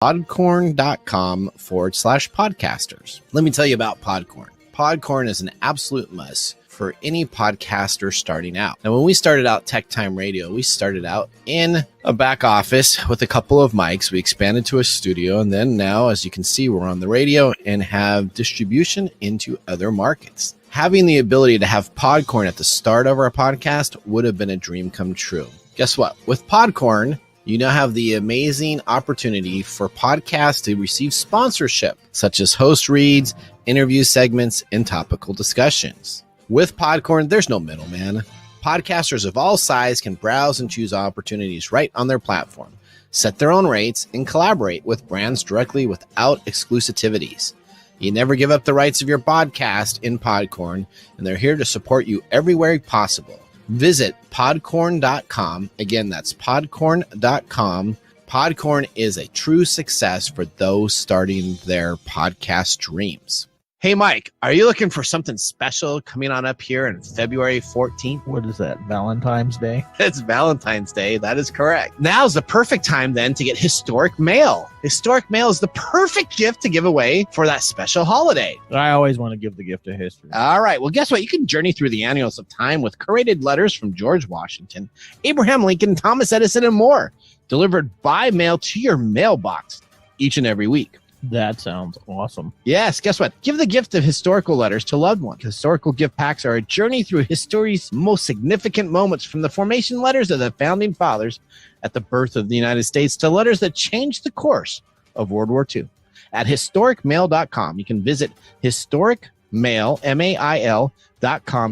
podcorn.com/podcasters. Let me tell you about Podcorn. Podcorn is an absolute must for any podcaster starting out. Now, when we started out TechTime Radio, we started out in a back office with a couple of mics. We expanded to a studio, and then now, as you can see, we're on the radio and have distribution into other markets. Having the ability to have Podcorn at the start of our podcast would have been a dream come true. Guess what? With Podcorn, you now have the amazing opportunity for podcasts to receive sponsorship, such as host reads, interview segments, and topical discussions. With Podcorn, there's no middleman. Podcasters of all sizes can browse and choose opportunities right on their platform, set their own rates, and collaborate with brands directly without exclusivities. You never give up the rights of your podcast in Podcorn, and they're here to support you everywhere possible. Visit podcorn.com. Again, that's podcorn.com. Podcorn is a true success for those starting their podcast dreams. Hey, Mike, are you looking for something special coming on up here on February 14th? What is that, Valentine's Day? It's Valentine's Day. That is correct. Now's the perfect time then to get historic mail. Historic mail is the perfect gift to give away for that special holiday. I always want to give the gift of history. All right. Well, guess what? You can journey through the annals of time with curated letters from George Washington, Abraham Lincoln, Thomas Edison, and more, delivered by mail to your mailbox each and every week. That sounds awesome. Yes, guess what? Give the gift of historical letters to loved ones. Historical gift packs are a journey through history's most significant moments, from the formation letters of the founding fathers at the birth of the United States to letters that changed the course of World War II. At historicmail.com, you can visit historicmail, MAIL.com.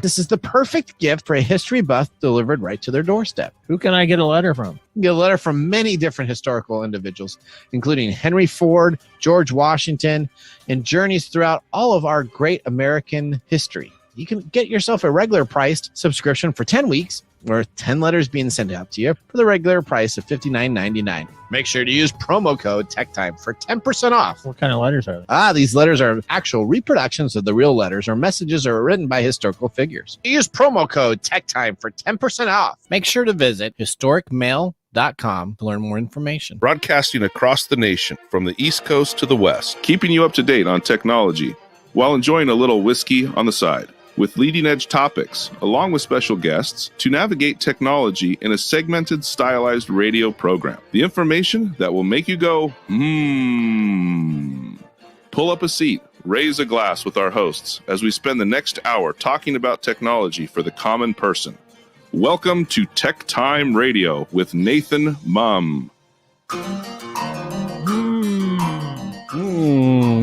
This is the perfect gift for a history buff delivered right to their doorstep. Who can I get a letter from? You can get a letter from many different historical individuals, including Henry Ford, George Washington, and journeys throughout all of our great American history. You can get yourself a regular priced subscription for 10 weeks, or 10 letters being sent out to you for the regular price of $59.99. Make sure to use promo code TechTime for 10% off. What kind of letters are they? These letters are actual reproductions of the real letters, or messages are written by historical figures. Use promo code TechTime for 10% off. Make sure to visit historicmail.com to learn more information. Broadcasting across the nation from the East Coast to the West, keeping you up to date on technology while enjoying a little whiskey on the side, with leading-edge topics, along with special guests, to navigate technology in a segmented, stylized radio program. The information that will make you go, Pull up a seat, raise a glass with our hosts as we spend the next hour talking about technology for the common person. Welcome to TechTime Radio with Nathan Mumm.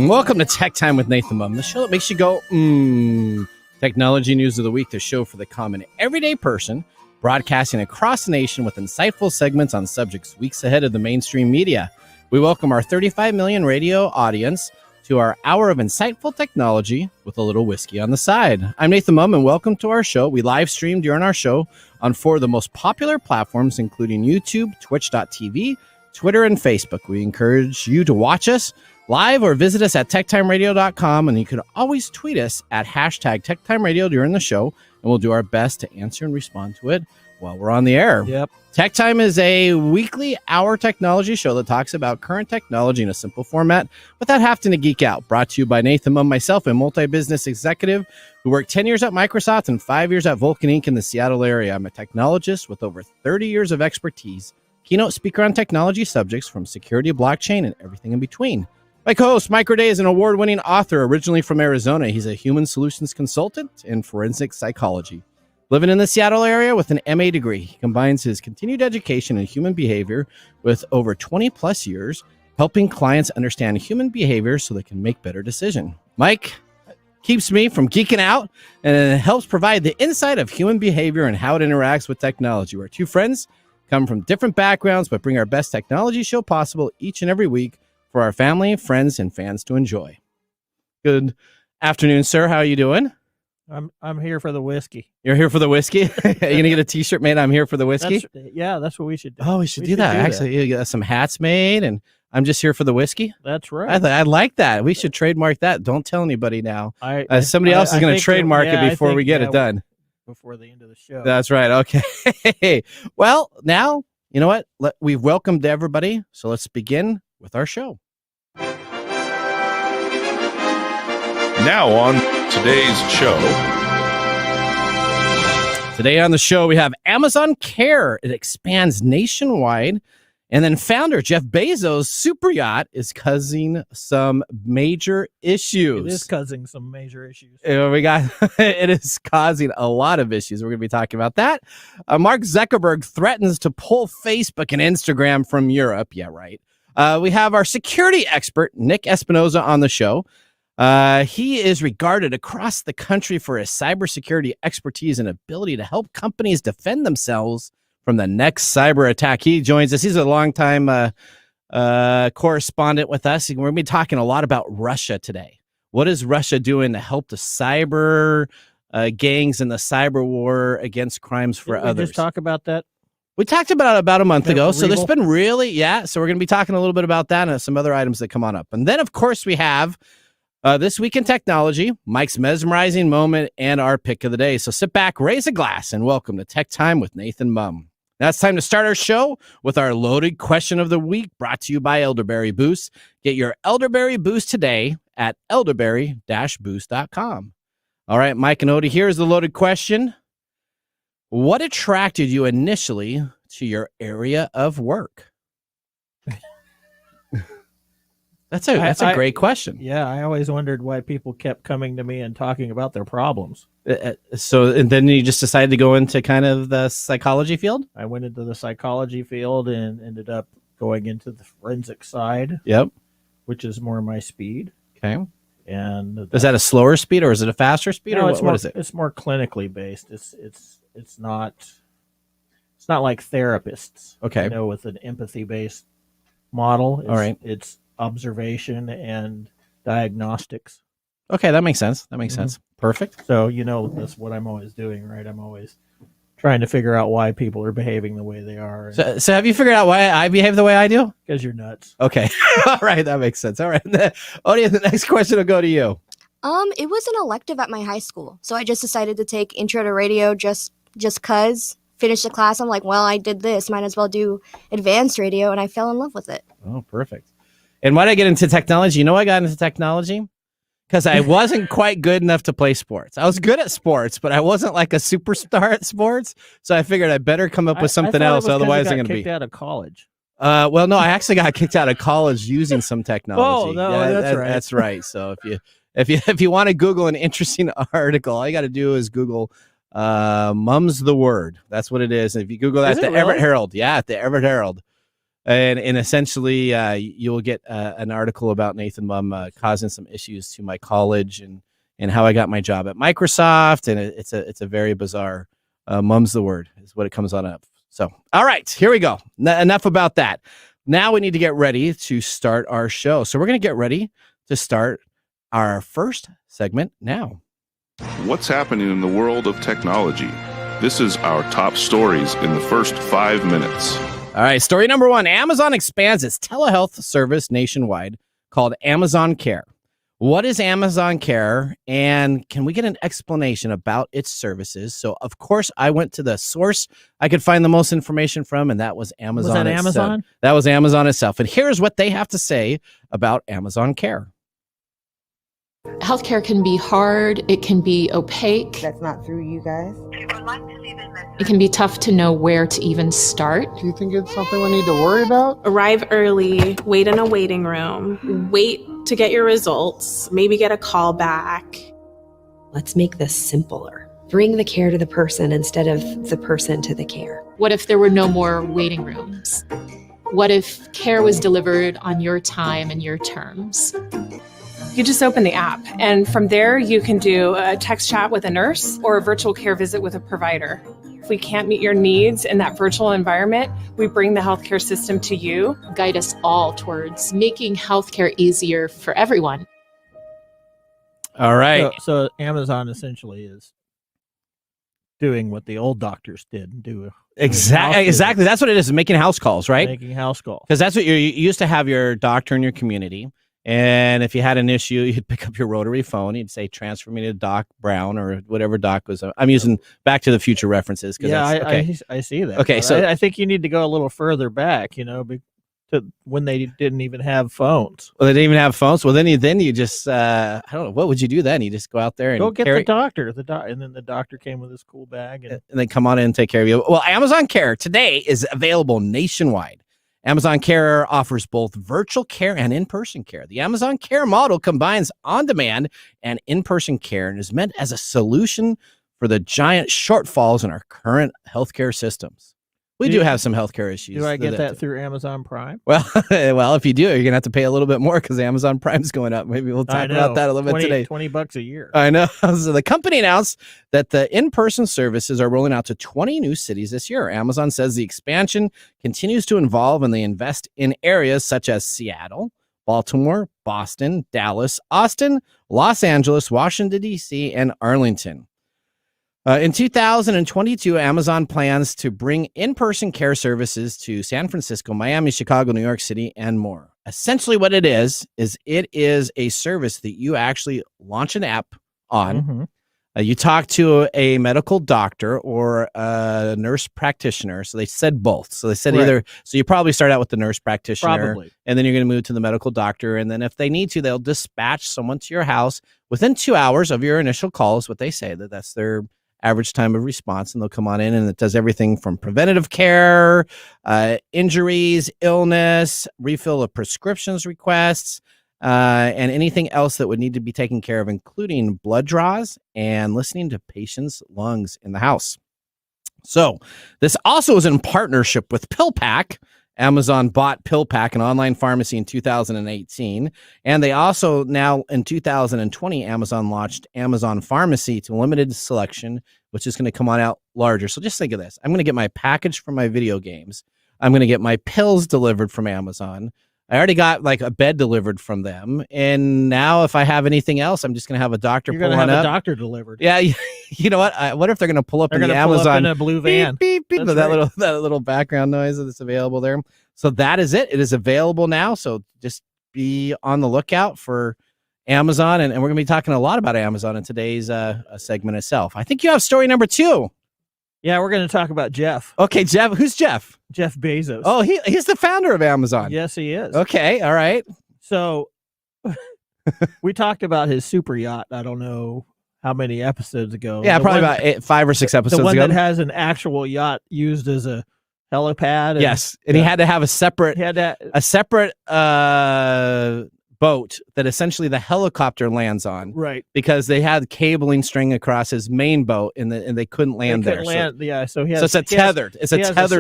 Welcome to TechTime with Nathan Mumm, the show that makes you go, Technology news of the week, the show for the common everyday person, broadcasting across the nation with insightful segments on subjects weeks ahead of the mainstream media. We welcome our 35 million radio audience to our hour of insightful technology with a little whiskey on the side. I'm Nathan Mumm, and welcome to our show. We live stream during our show on 4 of the most popular platforms, including YouTube, Twitch.tv, Twitter, and Facebook. We encourage you to watch us live or visit us at techtimeradio.com, and you can always tweet us at hashtag TechTimeRadio during the show, and we'll do our best to answer and respond to it while we're on the air. Yep. TechTime is a weekly hour technology show that talks about current technology in a simple format without having to geek out. Brought to you by Nathan Mumm, myself, a multi-business executive who worked 10 years at Microsoft and 5 years at Vulcan Inc. in the Seattle area. I'm a technologist with over 30 years of expertise, keynote speaker on technology subjects from security, blockchain, and everything in between. My co-host, Mike Day, is an award-winning author originally from Arizona. He's a human solutions consultant in forensic psychology. Living in the Seattle area with an MA degree, he combines his continued education in human behavior with over 20-plus years, helping clients understand human behavior so they can make better decisions. Mike keeps me from geeking out and helps provide the insight of human behavior and how it interacts with technology. We're two friends, come from different backgrounds, but bring our best technology show possible each and every week for our family, friends, and fans to enjoy. Good afternoon, sir. How are you doing? I'm here for the whiskey. You're here for the whiskey? Are you going to get a t-shirt made? I'm here for the whiskey? That's what we should do. Oh, we should do that. Actually, you got some hats made, and I'm just here for the whiskey. That's right. I like that. We should trademark that. Don't tell anybody now. Somebody else is going to trademark it before we get it done. Before the end of the show. That's right. Okay. Well, now, you know what? We've welcomed everybody, so let's begin with our show. Now on today's show. Today on the show, we have Amazon Care. It expands nationwide. And then founder Jeff Bezos' super yacht is causing some major issues. It is causing some major issues. It is causing a lot of issues. We're going to be talking about that. Mark Zuckerberg threatens to pull Facebook and Instagram from Europe. Yeah, right. We have our security expert, Nick Espinoza, on the show. He is regarded across the country for his cybersecurity expertise and ability to help companies defend themselves from the next cyber attack. He joins us. He's a longtime correspondent with us. We're going to be talking a lot about Russia today. What is Russia doing to help the cyber gangs and the cyber war against crimes for others? Did we just talk about that? We talked about a month ago. So Regal? there's been so we're going to be talking a little bit about that and some other items that come on up. And then, of course, we have This Week in Technology, Mike's mesmerizing moment, and our pick of the day. So sit back, raise a glass, and welcome to Tech Time with Nathan Mumm. Now it's time to start our show with our loaded question of the week, brought to you by Elderberry Boost. Get your Elderberry Boost today at elderberry-boost.com. All right, Mike and Odie, here's the loaded question. What attracted you initially to your area of work? That's a great question. Yeah, I always wondered why people kept coming to me and talking about their problems. And then you just decided to go into kind of the psychology field? I went into the psychology field and ended up going into the forensic side. Yep. Which is more my speed. Okay. And is that a slower speed or is it a faster speed? No, or what is it? It's more clinically based. It's not like therapists. Okay. With an empathy based model. All right. It's observation and diagnostics. Okay, that makes sense. sense. Perfect. So, that's what I'm always doing, right? I'm always trying to figure out why people are behaving the way they are. So have you figured out why I behave the way I do? Because you're nuts. Okay. All right, that makes sense. All right. Odie, the next question will go to you. It was an elective at my high school. So I just decided to take Intro to Radio just cuz. Finish the class. I'm like, well, I did this. Might as well do advanced radio. And I fell in love with it. Oh, perfect. And why did I get into technology? You know why I got into technology? Because I wasn't quite good enough to play sports. I was good at sports, but I wasn't like a superstar at sports. So I figured I better come up with something else. Otherwise, I'm going to be kicked out of college. Well, no, I actually got kicked out of college using some technology. Oh, no, that's right. That's right. So if you want to Google an interesting article, all you got to do is Google Mumm's the Word. That's what it is. And if you Google that, the Everett Herald, at the Everett Herald. And essentially, you will get an article about Nathan Mumm causing some issues to my college and how I got my job at Microsoft. And it's a very bizarre. Mumm's the Word is what it comes on up. So, all right, here we go. Enough about that. Now we need to get ready to start our show. So we're going to get ready to start our first segment now. What's happening in the world of technology? This is our top stories in the first 5 minutes. All right, story number one. Amazon expands its telehealth service nationwide called Amazon Care. What is Amazon Care, and can we get an explanation about its services? So, of course, I went to the source I could find the most information from, and that was Amazon itself. Amazon? That was Amazon itself. And here's what they have to say about Amazon Care. Healthcare can be hard. It can be opaque. That's not through you guys. It can be tough to know where to even start. Do you think it's something we need to worry about? Arrive early, wait in a waiting room, wait to get your results, maybe get a call back. Let's make this simpler. Bring the care to the person instead of the person to the care. What if there were no more waiting rooms? What if care was delivered on your time and your terms? You just open the app, and from there you can do a text chat with a nurse or a virtual care visit with a provider. If we can't meet your needs in that virtual environment, we bring the healthcare system to you. Guide us all towards making healthcare easier for everyone. All right. So Amazon essentially is doing what the old doctors did. Exactly. That's what it is, making house calls, right? Making house calls. Because that's what you used to have your doctor in your community. And if you had an issue, you'd pick up your rotary phone. You'd say, transfer me to Doc Brown or whatever Doc was. I'm using Back to the Future references. Yeah, I see that. Okay, so I think you need to go a little further back, to when they didn't even have phones. Well, they didn't even have phones. Well, then you just I don't know, what would you do then? You just go out there and go get carry... the doctor. And then the doctor came with his cool bag and then come on in and take care of you. Well, Amazon Care today is available nationwide. Amazon Care offers both virtual care and in-person care. The Amazon Care model combines on-demand and in-person care and is meant as a solution for the giant shortfalls in our current healthcare systems. We do have some healthcare issues. Do I get that through Amazon Prime? Well, if you do, you're going to have to pay a little bit more because Amazon Prime's going up. Maybe we'll talk about that a little bit today. $20 a year. I know. So the company announced that the in-person services are rolling out to 20 new cities this year. Amazon says the expansion continues to evolve and they invest in areas such as Seattle, Baltimore, Boston, Dallas, Austin, Los Angeles, Washington, D.C., and Arlington. In 2022, Amazon plans to bring in-person care services to San Francisco, Miami, Chicago, New York City, and more. Essentially what it is it is a service that you actually launch an app on. Mm-hmm. You talk to a medical doctor or a nurse practitioner. So they said both. So they said either, so you probably start out with the nurse practitioner, and then you're going to move to the medical doctor. And then if they need to, they'll dispatch someone to your house within 2 hours of your initial call is what they say. That's their average time of response, and they'll come on in, and it does everything from preventative care, injuries, illness, refill of prescriptions requests, and anything else that would need to be taken care of, including blood draws and listening to patients' lungs in the house. So this also is in partnership with PillPack. Amazon bought PillPack, an online pharmacy, in 2018. And they also now, in 2020, Amazon launched Amazon Pharmacy to limited selection, which is going to come on out larger. So just think of this. I'm going to get my package for my video games. I'm going to get my pills delivered from Amazon. I already got like a bed delivered from them. And now if I have anything else, I'm just going to have a doctor You're pull going to have up. A doctor delivered. Yeah. You know what? What if they're going to pull up they're in the Amazon Amazon in a blue van? Beep, beep, beep, that little background noise that's available there. So that is it. It is available now. So just be on the lookout for Amazon. And we're going to be talking a lot about Amazon in today's segment itself. I think you have story number 2. Yeah, we're going to talk about Jeff. Okay, Jeff. Who's Jeff? Jeff Bezos. Oh, he's the founder of Amazon. Yes, he is. Okay, all right. So we talked about his super yacht. I don't know how many episodes ago. Yeah, probably about 5 or 6 episodes ago. The one that has an actual yacht used as a helipad. Yes, and he had to have a separate boat that essentially the helicopter lands on, right? Because they had cabling string across his main boat, and they couldn't land there. So it's a tethered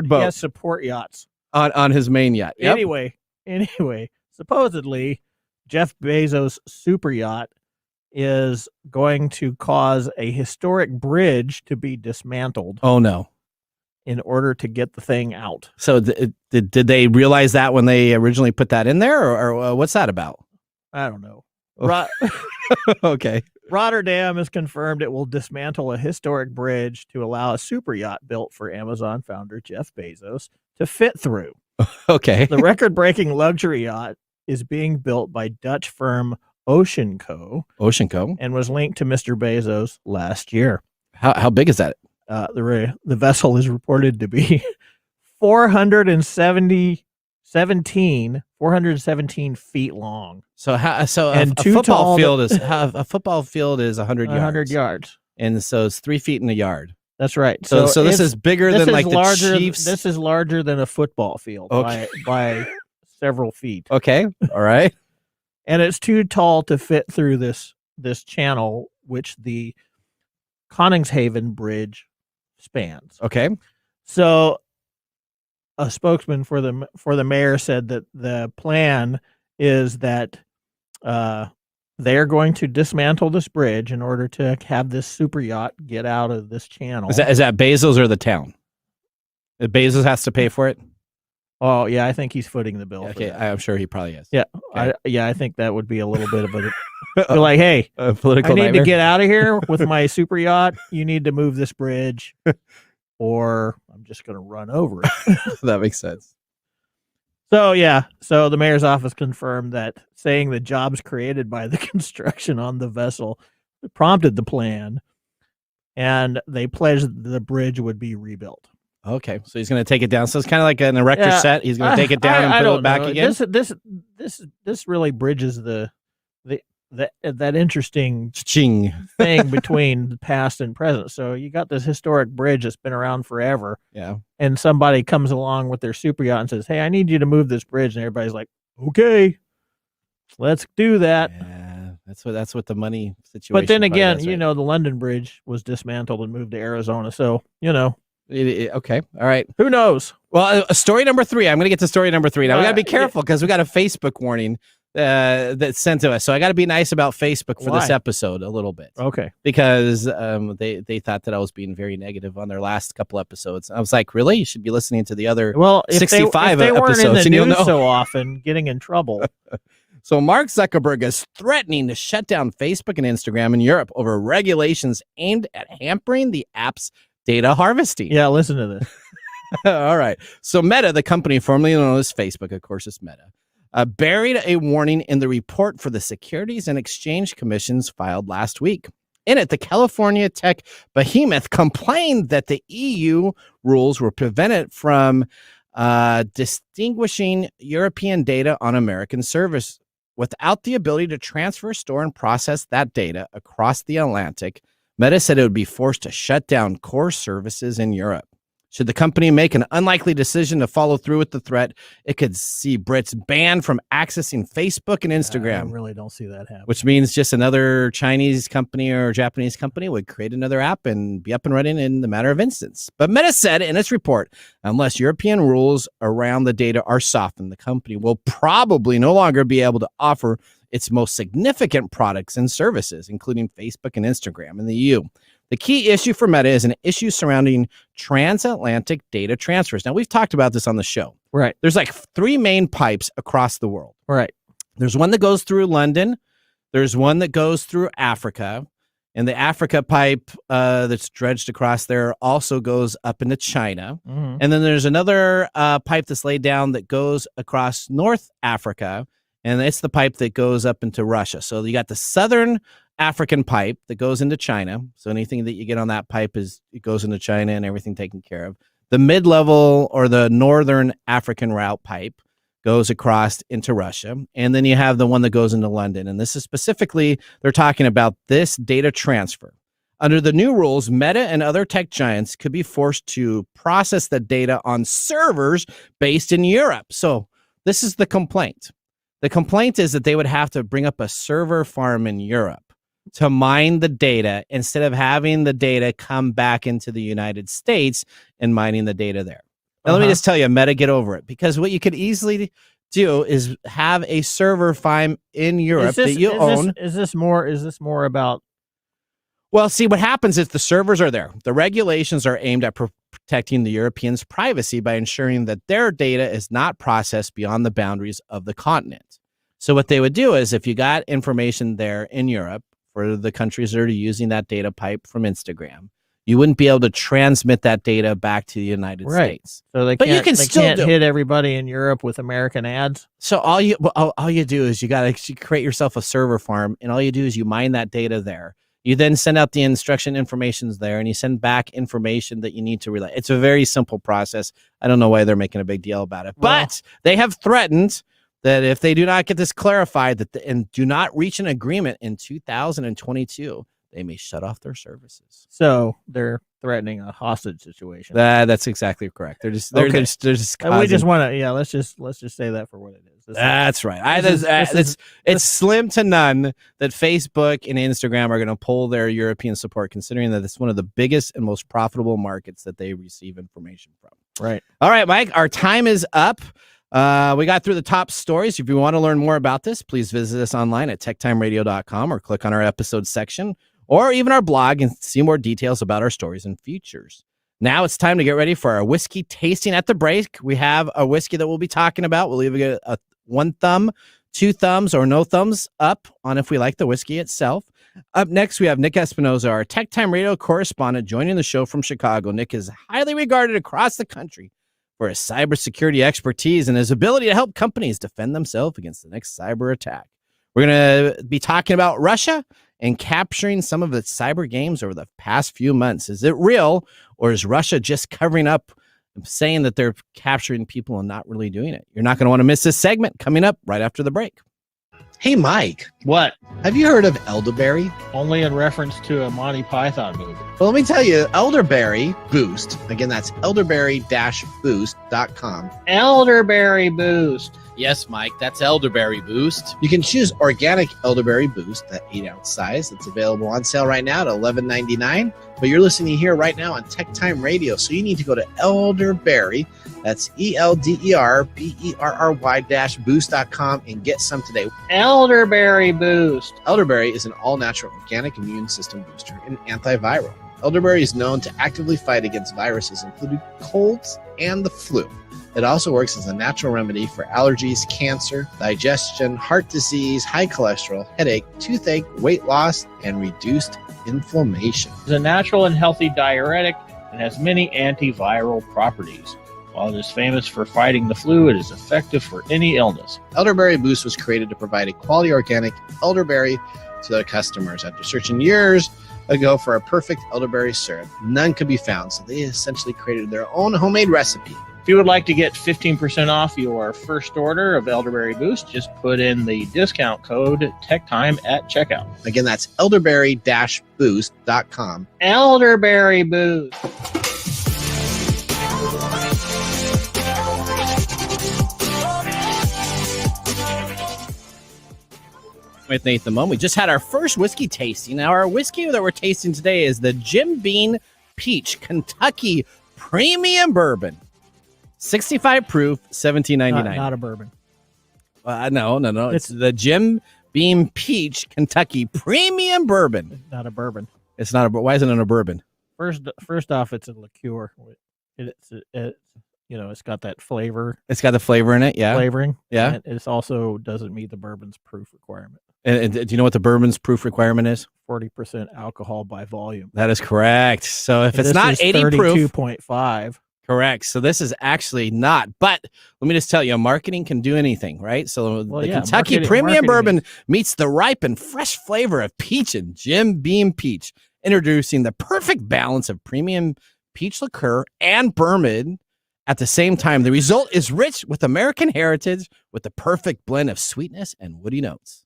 boat. He has support yachts on his main yacht. Yep. Anyway, supposedly Jeff Bezos' super yacht is going to cause a historic bridge to be dismantled. Oh no! In order to get the thing out. So did they realize that when they originally put that in there, or what's that about? I don't know. Okay. Rotterdam has confirmed it will dismantle a historic bridge to allow a super yacht built for Amazon founder Jeff Bezos to fit through. Okay. The record-breaking luxury yacht is being built by Dutch firm Ocean Co. And was linked to Mr. Bezos last year. How big is that? The vessel is reported to be 417 feet long. So a football field is 100 yards. 100 yards. And so it's 3 feet in a yard. That's right. So this is bigger than like the Chiefs. This is larger than a football field by several feet. Okay. All right. And it's too tall to fit through this channel, which the Koningshaven Bridge spans. Okay. So a spokesman for the mayor said that the plan is that they're going to dismantle this bridge in order to have this super yacht get out of this channel. Is that Bezos or the town? Bezos has to pay for it? Oh, yeah, I think he's footing the bill. Okay, I'm sure he probably is. Yeah, okay. I think that would be a little bit of a... like, hey, a political I need nightmare. to get out of here with my super yacht. You need to move this bridge, or I'm just going to run over it. That makes sense. So the mayor's office confirmed that, saying the jobs created by the construction on the vessel prompted the plan, and they pledged the bridge would be rebuilt. Okay, so he's going to take it down. So it's kind of like an erector set. He's going to take it down and put it back again. This really bridges that interesting Ching. thing between the past and present. So you got this historic bridge that's been around forever. Yeah. And somebody comes along with their super yacht and says, "Hey, I need you to move this bridge." And everybody's like, "Okay, let's do that." Yeah, that's what the money situation. But then again, does, right? the London Bridge was dismantled and moved to Arizona. So, Okay. All right. who knows? Well, story number 3. I'm going to get to story number 3. Now, we got to be careful because we got a Facebook warning that's sent to us. So I got to be nice about Facebook for this episode a little bit. Okay. Because they thought that I was being very negative on their last couple episodes. I was like, really? You should be listening to the other 65 if they weren't episodes. in the news so often, getting in trouble. So Mark Zuckerberg is threatening to shut down Facebook and Instagram in Europe over regulations aimed at hampering the app's data harvesting. Yeah, listen to this. All right. So Meta, the company formerly known as Facebook, of course it's Meta, buried a warning in the report for the Securities and Exchange Commission's filed last week. In it, the California tech behemoth complained that the EU rules were prevented from distinguishing European data on American service without the ability to transfer, store, and process that data across the Atlantic. Meta said it would be forced to shut down core services in Europe. Should the company make an unlikely decision to follow through with the threat, it could see Brits banned from accessing Facebook and Instagram. I really don't see that happen. Which means just another Chinese company or Japanese company would create another app and be up and running in the matter of instance. But Meta said in its report, unless European rules around the data are softened, the company will probably no longer be able to offer its most significant products and services, including Facebook and Instagram in the EU. The key issue for Meta is an issue surrounding transatlantic data transfers. Now, we've talked about this on the show. Right. There's like 3 main pipes across the world. Right. There's one that goes through London. There's one that goes through Africa. And the Africa pipe that's dredged across there also goes up into China. Mm-hmm. And then there's another pipe that's laid down that goes across North Africa. And it's the pipe that goes up into Russia. So you got the southern African pipe that goes into China. So anything that you get on that pipe it goes into China and everything taken care of. The mid-level or the northern African route pipe goes across into Russia. And then you have the one that goes into London. And this is specifically, they're talking about this data transfer. Under the new rules, Meta and other tech giants could be forced to process the data on servers based in Europe. So this is the complaint. The complaint is that they would have to bring up a server farm in Europe to mine the data instead of having the data come back into the United States and mining the data there. Now, let me just tell you, Meta, get over it, because what you could easily do is have a server farm in Europe that you own. Is this more about? Well, see, what happens is the servers are there. The regulations are aimed at protecting the Europeans' privacy by ensuring that their data is not processed beyond the boundaries of the continent. So what they would do is if you got information there in Europe for the countries that are using that data pipe from Instagram, you wouldn't be able to transmit that data back to the United States. So they can't hit everybody in Europe with American ads. So all you do is you create yourself a server farm, and all you do is you mine that data there. You then send out the instruction informations there, and you send back information that you need to relay. It's a very simple process. I don't know why they're making a big deal about it, but they have threatened that if they do not get this clarified and do not reach an agreement in 2022, they may shut off their services. So they're threatening a hostage situation. That's exactly correct. They're just Okay. they're just And we just want to let's just say that for what it is. That's right. It's slim to none that Facebook and Instagram are going to pull their European support, considering that it's one of the biggest and most profitable markets that they receive information from. Right. All right, Mike, our time is up. We got through the top stories. If you want to learn more about this, please visit us online at techtimeradio.com or click on our episode section or even our blog and see more details about our stories and features. Now it's time to get ready for our whiskey tasting at the break. We have a whiskey that we'll be talking about. We'll either get a 1 thumb, 2 thumbs, or no thumbs up on if we like the whiskey itself. Up next, we have Nick Espinoza, our Tech Time Radio correspondent, joining the show from Chicago. Nick is highly regarded across the country for his cybersecurity expertise and his ability to help companies defend themselves against the next cyber attack. We're going to be talking about Russia and capturing some of its cyber games over the past few months. Is it real, or is Russia just covering up saying that they're capturing people and not really doing it. You're not going to want to miss this segment coming up right after the break. Hey, Mike. What? Have you heard of elderberry? Only in reference to a Monty Python movie. Well, let me tell you, Elderberry Boost. Again, that's elderberry-boost.com. Elderberry Boost. Yes, Mike, that's Elderberry Boost. You can choose organic Elderberry Boost, that 8-ounce size. That's available on sale right now at $11.99. But you're listening here right now on TechTime Radio, so you need to go to Elderberry. That's ELDERBERRY-boost.com and get some today. Elderberry Boost. Elderberry is an all-natural organic immune system booster and antiviral. Elderberry is known to actively fight against viruses, including colds and the flu. It also works as a natural remedy for allergies, cancer, digestion, heart disease, high cholesterol, headache, toothache, weight loss, and reduced inflammation. It's a natural and healthy diuretic and has many antiviral properties. While it is famous for fighting the flu, it is effective for any illness. Elderberry Boost was created to provide a quality organic elderberry to their customers. After searching years ago for a perfect elderberry syrup, none could be found, so they essentially created their own homemade recipe. If you would like to get 15% off your first order of Elderberry Boost, just put in the discount code TechTime at checkout. Again, that's elderberry-boost.com. Elderberry Boost. With Nathan Mumm. We just had our first whiskey tasting. Now, our whiskey that we're tasting today is the Jim Beam Peach Kentucky Premium Bourbon. 65 proof, $17.99. Not a bourbon. No. It's the Jim Beam Peach Kentucky Premium Bourbon. Not a bourbon. It's not a. Why isn't it a bourbon? First off, it's a liqueur. It's got that flavor. It's got the flavor in it. Yeah, flavoring. Yeah. And it also doesn't meet the bourbon's proof requirement. And do you know what the bourbon's proof requirement is? 40% alcohol by volume. That is correct. So if it's not 80 proof, 32.5. Correct. So this is actually not. But let me just tell you, marketing can do anything, right? So the Kentucky Premium Bourbon meets the ripe and fresh flavor of peach and Jim Beam Peach, introducing the perfect balance of premium peach liqueur and bourbon at the same time. The result is rich with American heritage with the perfect blend of sweetness and woody notes.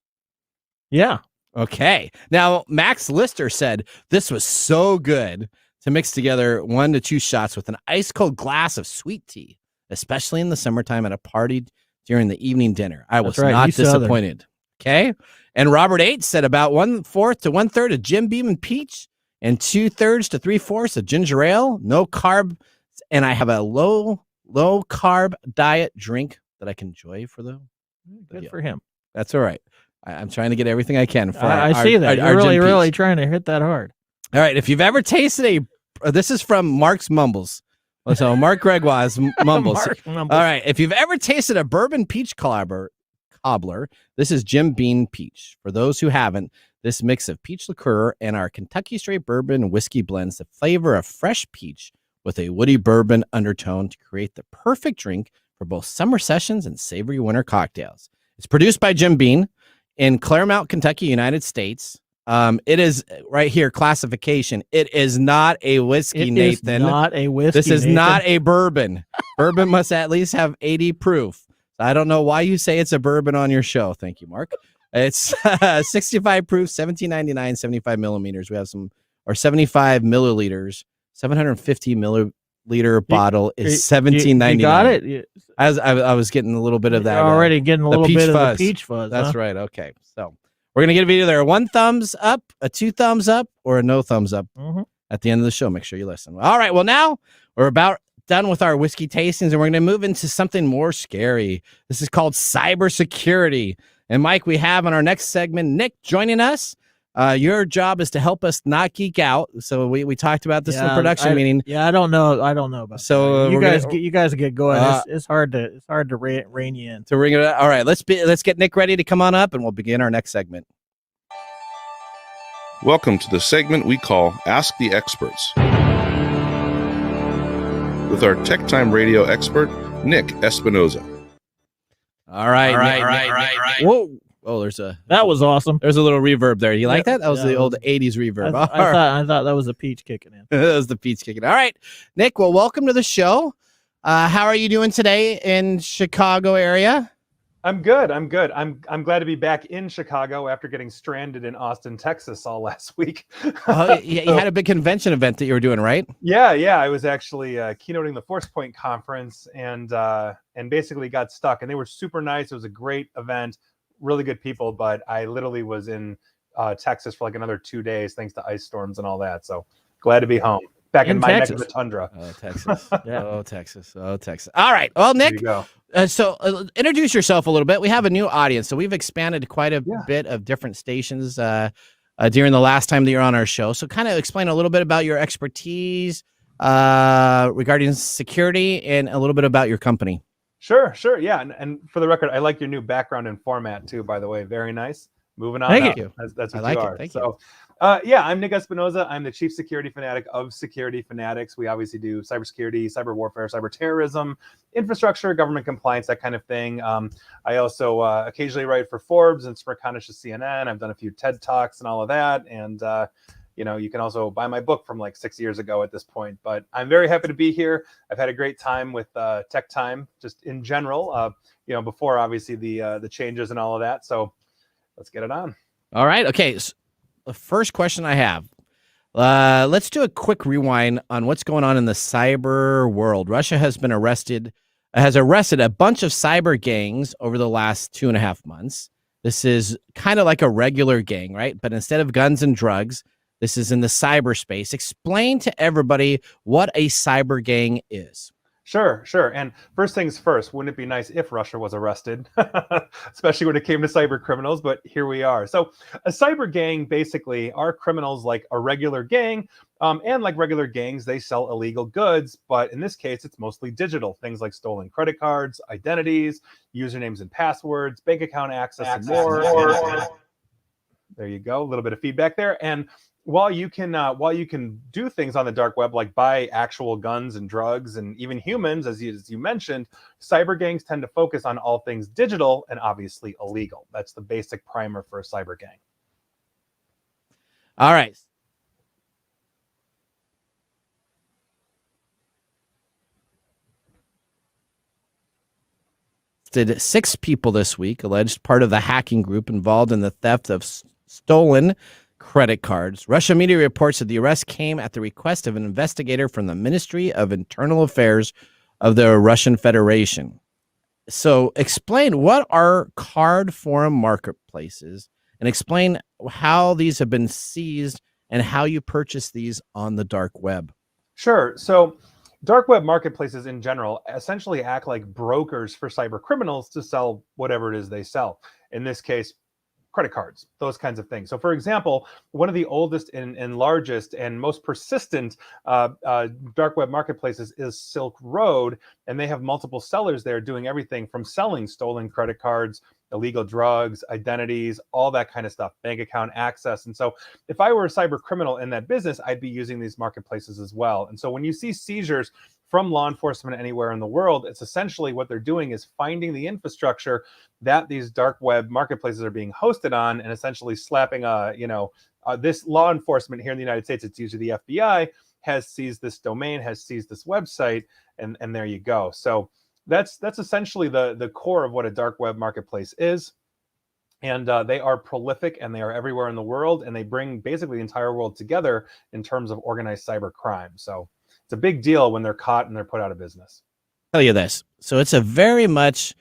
Yeah. Okay. Now, Max Lister said this was so good to mix together 1 to 2 shots with an ice cold glass of sweet tea, especially in the summertime at a party during the evening dinner. I was not disappointed. Okay. And Robert H. said about 1/4 to 1/3 of Jim Beam and Peach and 2/3 to 3/4 of ginger ale, no carb. And I have a low carb diet drink that I can enjoy for the good for him. That's all right. I'm trying to get everything I can for I see that. You're really trying to hit that hard. All right. If you've ever tasted this is from Mark's Mumbles. So Mark Gregoire's Mumbles. All right. If you've ever tasted a bourbon peach cobbler, this is Jim Beam Peach. For those who haven't, this mix of peach liqueur and our Kentucky straight bourbon whiskey blends the flavor of fresh peach with a woody bourbon undertone to create the perfect drink for both summer sessions and savory winter cocktails. It's produced by Jim Beam in Claremont, Kentucky, United States. It is right here, classification. It is not a whiskey, Nathan. It is not a whiskey. This is not a bourbon. Bourbon must at least have 80 proof. I don't know why you say it's a bourbon on your show. Thank you, Mark. It's 65 proof, $17.99, 75 millimeters. We have some, or 75 milliliters, 750 milliliter bottle is $17.99. You got it? I was getting a little bit of that. You're already getting a little bit of the peach fuzz. That's right. Okay. So we're going to give either a 1 thumbs up, a 2 thumbs up, or a no thumbs up at the end of the show. Make sure you listen. All right. Well, now we're about done with our whiskey tastings, and we're going to move into something more scary. This is called cybersecurity. And Mike, we have on our next segment, Nick joining us. Your job is to help us not geek out. So we talked about this in the production meeting. Yeah, I don't know about so that. You guys get going. It's hard to rein you in. To ring it up. All right, let's get Nick ready to come on up, and we'll begin our next segment. Welcome to the segment we call Ask the Experts, with our TechTime Radio expert, Nick Espinoza. All right. Whoa. Oh, that was awesome. There's a little reverb there. You like that? That was the old 80s reverb. I thought that was the peach kicking in. That was the peach kicking. All right, Nick. Well, welcome to the show. How are you doing today in Chicago area? I'm good. I'm glad to be back in Chicago after getting stranded in Austin, Texas all last week. Oh, yeah, you had a big convention event that you were doing, right? Yeah. I was actually keynoting the Force Point conference and basically got stuck. And they were super nice. It was a great event, really good people. But I literally was in Texas for like another 2 days thanks to ice storms and all that. So glad to be home. Back in my neck of the tundra. Oh, Texas. Yeah. Oh, Texas. All right. Well, Nick, so introduce yourself a little bit. We have a new audience, so we've expanded quite a bit of different stations during the last time that you're on our show. So kind of explain a little bit about your expertise regarding security and a little bit about your company. Sure. Yeah. And for the record, I like your new background and format too, by the way. Very nice. Moving on. Thank you. That's what I like you are. Thank you. I'm Nick Espinoza. I'm the chief security fanatic of Security Fanatics. We obviously do cybersecurity, cyber warfare, cyber terrorism, infrastructure, government compliance, that kind of thing. I also occasionally write for Forbes and Smirconish to CNN. I've done a few TED Talks and all of that. And, you can also buy my book from like 6 years ago at this point. But I'm very happy to be here. I've had a great time with TechTime, just in general, before obviously the changes and all of that. So let's get it on. All right. Okay. So the first question I have, let's do a quick rewind on what's going on in the cyber world. Russia has arrested a bunch of cyber gangs over the last 2.5 months. This is kind of like a regular gang, right? But instead of guns and drugs, this is in the cyberspace. Explain to everybody what a cyber gang is. Sure. And first things first, wouldn't it be nice if Russia was arrested, especially when it came to cyber criminals? But here we are. So a cyber gang basically are criminals like a regular gang. And like regular gangs, they sell illegal goods. But in this case, it's mostly digital. Things like stolen credit cards, identities, usernames and passwords, bank account access and more. There you go. A little bit of feedback there. And while you can do things on the dark web, like buy actual guns and drugs and even humans, as you mentioned, cyber gangs tend to focus on all things digital and obviously illegal. That's the basic primer for a cyber gang. All right. Did 6 people this week alleged part of the hacking group involved in the theft of stolen credit cards. Russian media reports that the arrest came at the request of an investigator from the Ministry of Internal Affairs of the Russian Federation. So explain what are card forum marketplaces and explain how these have been seized and how you purchase these on the dark web. Sure. So dark web marketplaces in general essentially act like brokers for cyber criminals to sell whatever it is they sell. In this case, credit cards, those kinds of things. So for example, one of the oldest and largest and most persistent dark web marketplaces is Silk Road, and they have multiple sellers there doing everything from selling stolen credit cards, illegal drugs, identities, all that kind of stuff, bank account access. And so if I were a cyber criminal in that business, I'd be using these marketplaces as well. And so when you see seizures from law enforcement anywhere in the world, it's essentially what they're doing is finding the infrastructure that these dark web marketplaces are being hosted on and essentially slapping this law enforcement here in the United States, it's usually the FBI, has seized this domain, has seized this website, and there you go. So that's essentially the core of what a dark web marketplace is. And they are prolific and they are everywhere in the world, and they bring basically the entire world together in terms of organized cyber crime. So it's a big deal when they're caught and they're put out of business. Tell you this. So it's a very much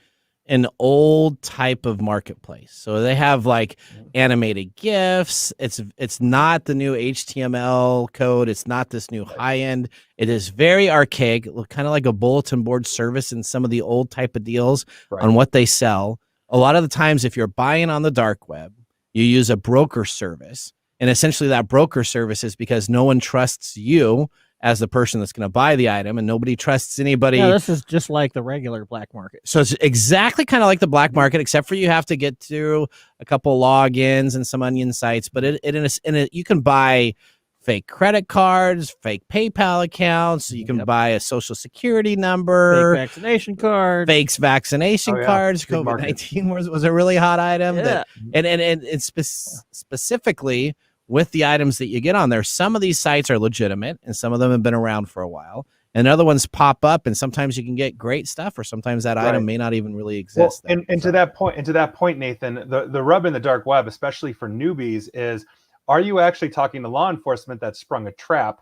an old type of marketplace. So they have like animated GIFs. It's not the new HTML code. It's not this new high end. It is very archaic, kind of like a bulletin board service in some of the old type of deals on what they sell. A lot of the times, if you're buying on the dark web, you use a broker service. And essentially that broker service is because no one trusts you as the person that's going to buy the item, and nobody trusts anybody. Yeah, this is just like the regular black market. So it's exactly kind of like the black market, except for you have to get through a couple logins and some onion sites. But you can buy fake credit cards, fake PayPal accounts. You can buy a social security number, fake vaccination cards, fakes vaccination cards. COVID-19 was a really hot item. Yeah. And specifically with the items that you get on there, some of these sites are legitimate and some of them have been around for a while. and other ones pop up, and sometimes you can get great stuff, or sometimes that item may not even really exist. Well, and to that point, Nathan, the rub in the dark web, especially for newbies, is, are you actually talking to law enforcement that sprung a trap,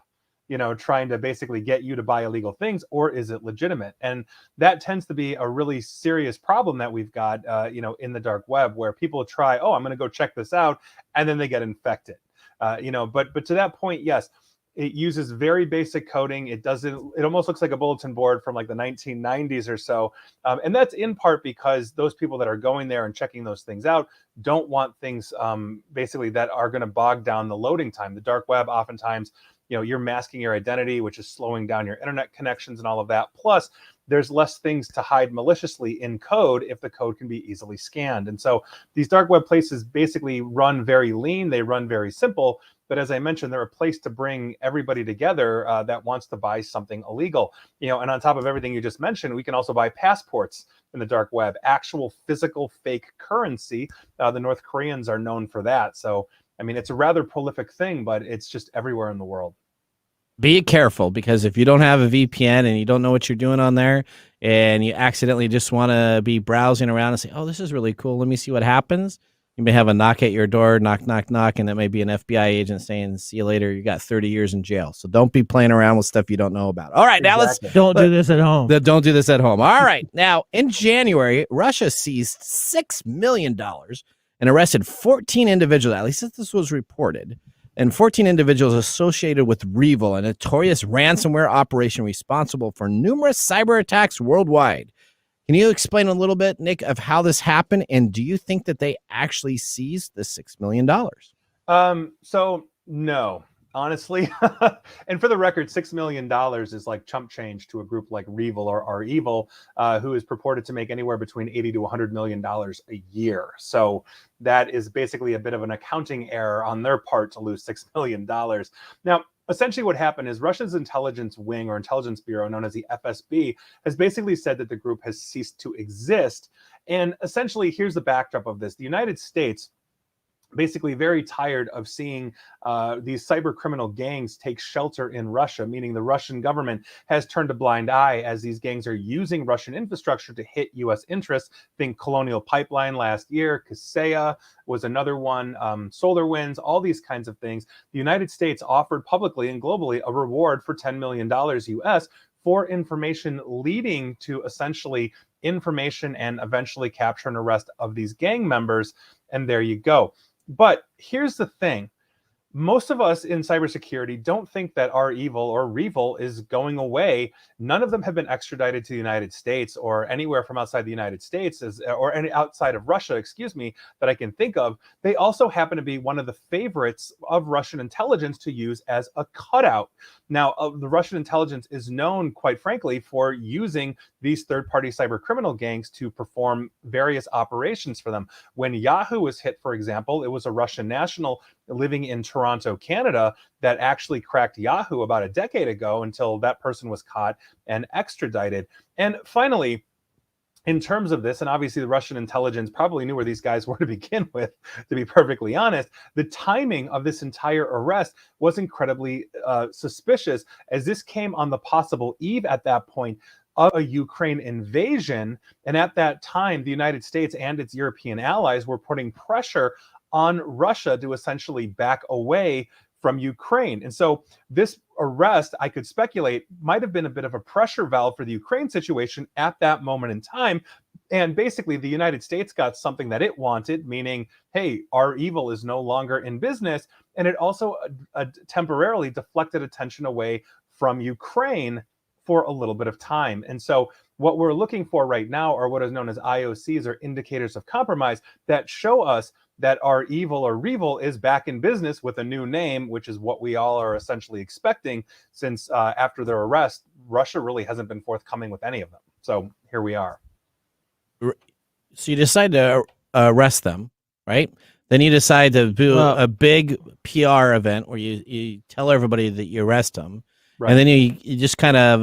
trying to basically get you to buy illegal things, or is it legitimate? And that tends to be a really serious problem that we've got, in the dark web, where people try, I'm going to go check this out, and then they get infected. But to that point, yes, it uses very basic coding. It almost looks like a bulletin board from like the 1990s or so. And that's in part because those people that are going there and checking those things out don't want things basically that are going to bog down the loading time. The dark web, oftentimes, you're masking your identity, which is slowing down your internet connections and all of that. Plus, there's less things to hide maliciously in code if the code can be easily scanned. And so these dark web places basically run very lean. They run very simple. But as I mentioned, they're a place to bring everybody together that wants to buy something illegal. And on top of everything you just mentioned, we can also buy passports in the dark web, actual physical fake currency. The North Koreans are known for that. So, I mean, it's a rather prolific thing, but it's just everywhere in the world. Be careful, because if you don't have a VPN and you don't know what you're doing on there, and you accidentally just want to be browsing around and say, oh, this is really cool, let me see what happens. You may have a knock at your door, knock, knock, knock, and that may be an FBI agent saying, see you later, you got 30 years in jail. So don't be playing around with stuff you don't know about. All right, now Don't do this at home. Don't do this at home. All right, now in January, Russia seized $6 million and arrested 14 individuals, at least this was reported, and 14 individuals associated with Revil, a notorious ransomware operation responsible for numerous cyber attacks worldwide. Can you explain a little bit, Nick, of how this happened, and do you think that they actually seized the $6 million? So no, honestly. And for the record, $6 million is like chump change to a group like Revil or Our Evil, who is purported to make anywhere between $80 to $100 million a year. So that is basically a bit of an accounting error on their part to lose $6 million. Now, essentially what happened is Russia's intelligence wing, or intelligence bureau, known as the FSB, has basically said that the group has ceased to exist. And essentially, here's the backdrop of this. The United States, basically very tired of seeing these cyber criminal gangs take shelter in Russia, meaning the Russian government has turned a blind eye as these gangs are using Russian infrastructure to hit U.S. interests. Think Colonial Pipeline last year, Kaseya was another one, SolarWinds, all these kinds of things. The United States offered publicly and globally a reward for $10 million U.S. for information leading to essentially information and eventually capture and arrest of these gang members. And there you go. But here's the thing. Most of us in cybersecurity don't think that Our Evil or Revil is going away. None of them have been extradited to the United States or anywhere from outside the United States, or any outside of Russia, that I can think of. They also happen to be one of the favorites of Russian intelligence to use as a cutout. Now, the Russian intelligence is known, quite frankly, for using these third-party cyber criminal gangs to perform various operations for them. When Yahoo was hit, for example, it was a Russian national living in Toronto, Canada, that actually cracked Yahoo about a decade ago until that person was caught and extradited. And finally, in terms of this, and obviously the Russian intelligence probably knew where these guys were to begin with, to be perfectly honest, the timing of this entire arrest was incredibly suspicious, as this came on the possible eve at that point of a Ukraine invasion. And at that time, the United States and its European allies were putting pressure on Russia to essentially back away from Ukraine. And so this arrest, I could speculate, might have been a bit of a pressure valve for the Ukraine situation at that moment in time. And basically, the United States got something that it wanted, meaning, hey, Our Evil is no longer in business. And it also temporarily deflected attention away from Ukraine for a little bit of time. And so what we're looking for right now are what is known as IOCs, or indicators of compromise, that show us that Our Evil or Revil is back in business with a new name, which is what we all are essentially expecting, since after their arrest, Russia really hasn't been forthcoming with any of them. So here we are. So you decide to arrest them, right? Then you decide to do a big PR event where you tell everybody that you arrest them. Right. And then you just kind of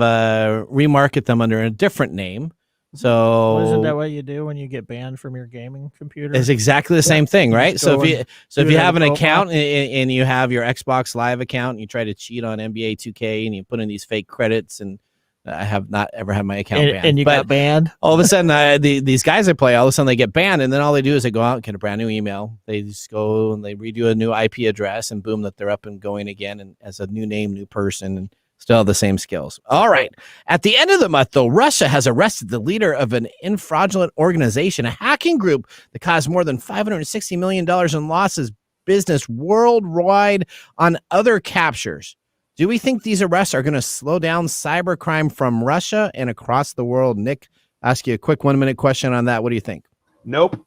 remarket them under a different name. So isn't that what you do when you get banned from your gaming computer? It's exactly the same thing, right? So if you have an account and you have your Xbox Live account and you try to cheat on NBA 2K and you put in these fake credits and I have not ever had my account banned. And you got banned? All of a sudden, these guys I play, all of a sudden they get banned, and then all they do is they go out and get a brand new email. They just go and they redo a new IP address, and boom, that they're up and going again, and as a new name, new person, and still have the same skills. All right. At the end of the month, though, Russia has arrested the leader of an fraudulent organization, a hacking group that caused more than $560 million in losses business worldwide on other captures. Do we think these arrests are going to slow down cybercrime from Russia and across the world? Nick, ask you a quick 1-minute question on that. What do you think? Nope,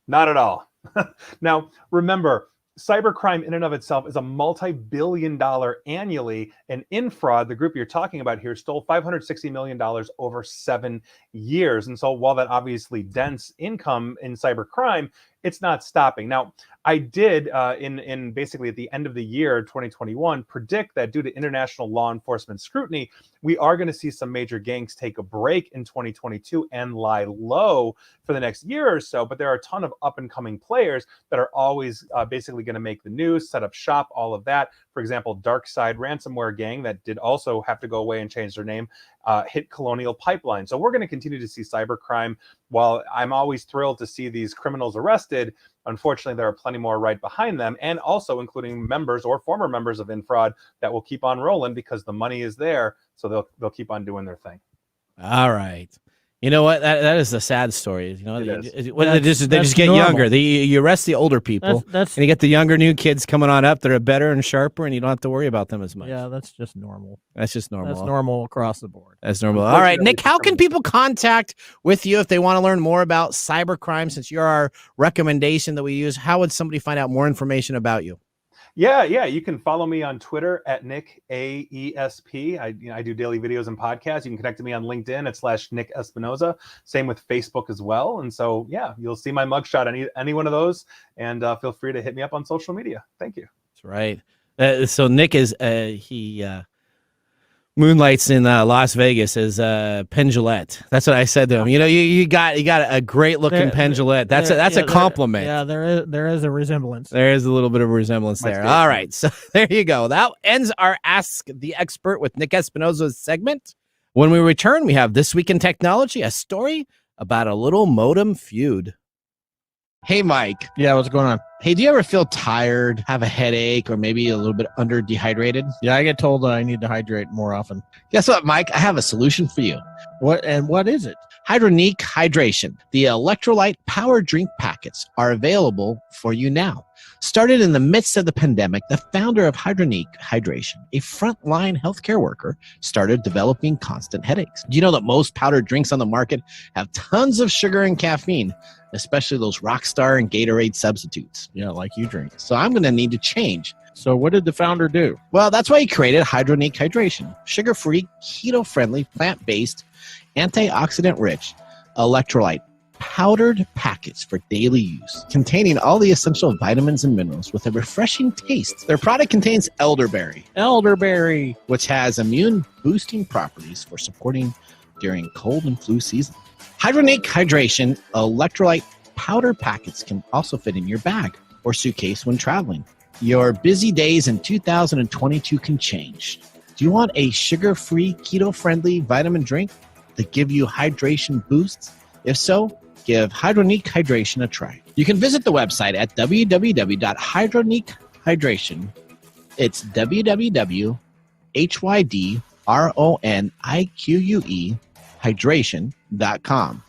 not at all. Now, remember, cybercrime in and of itself is a multi-billion-dollar annually, and Infraud, the group you're talking about here, stole $560 million over 7 years. And so while that obviously dents income in cybercrime, it's not stopping. Now, I did in basically at the end of the year 2021 predict that due to international law enforcement scrutiny, we are going to see some major gangs take a break in 2022 and lie low for the next year or so. But there are a ton of up and coming players that are always basically going to make the news, set up shop, all of that. For example, Dark Side ransomware gang that did also have to go away and change their name, hit Colonial Pipeline. So we're going to continue to see cybercrime. While I'm always thrilled to see these criminals arrested, unfortunately, there are plenty more right behind them, and also including members or former members of Infraud that will keep on rolling because the money is there. So they'll keep on doing their thing. All right. You know what? That is a sad story. You know, they just get normal. younger. You arrest the older people, and you get the younger new kids coming on up that are better and sharper, and you don't have to worry about them as much. Yeah, that's just normal. That's just normal. That's normal across the board. That's normal. All right, Nick, how can people contact with you if they want to learn more about cybercrime? Since you're our recommendation that we use, how would somebody find out more information about you? Yeah. You can follow me on Twitter at Nick AESP. I do daily videos and podcasts. You can connect to me on LinkedIn at /Nick Espinoza. Same with Facebook as well. And so, yeah, you'll see my mugshot on any one of those. And feel free to hit me up on social media. Thank you. That's right. So Nick is moonlights in Las Vegas as Pendulette. That's what I said to him. You know, you got a great looking Pendulette. That's a compliment. There is a resemblance. There is a little bit of a resemblance there. All right, so there you go. That ends our Ask the Expert with Nick Espinoza's segment. When we return, we have This Week in Technology, a story about a little modem feud. Hey, Mike. Yeah, what's going on? Hey, do you ever feel tired, have a headache, or maybe a little bit under dehydrated? Yeah, I get told that I need to hydrate more often. Guess what, Mike? I have a solution for you. What is it? Hydronic Hydration. The electrolyte power drink packets are available for you now. Started in the midst of the pandemic, the founder of Hydronic Hydration, a frontline healthcare worker, started developing constant headaches. Do you know that most powdered drinks on the market have tons of sugar and caffeine, especially those Rockstar and Gatorade substitutes? Yeah, like you drink. So I'm going to need to change. So what did the founder do? Well, that's why he created Hydronic Hydration, sugar-free, keto-friendly, plant-based, antioxidant-rich electrolyte powdered packets for daily use, containing all the essential vitamins and minerals with a refreshing taste. Their product contains elderberry, which has immune-boosting properties for supporting during cold and flu season. Hydronic Hydration electrolyte powder packets can also fit in your bag or suitcase when traveling. Your busy days in 2022 can change. Do you want a sugar-free, keto-friendly vitamin drink to give you hydration boosts? If so, give Hydronic Hydration a try. You can visit the website at www.hydronicehydration. It's www.hydronique hydration.com.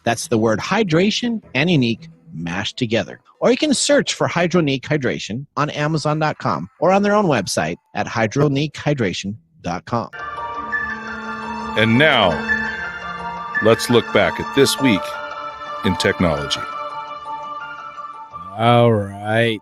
That's the word hydration and unique mashed together. Or you can search for Hydronic Hydration on Amazon.com or on their own website at hydroniquehydration.com. And now, let's look back at this week in technology. All right.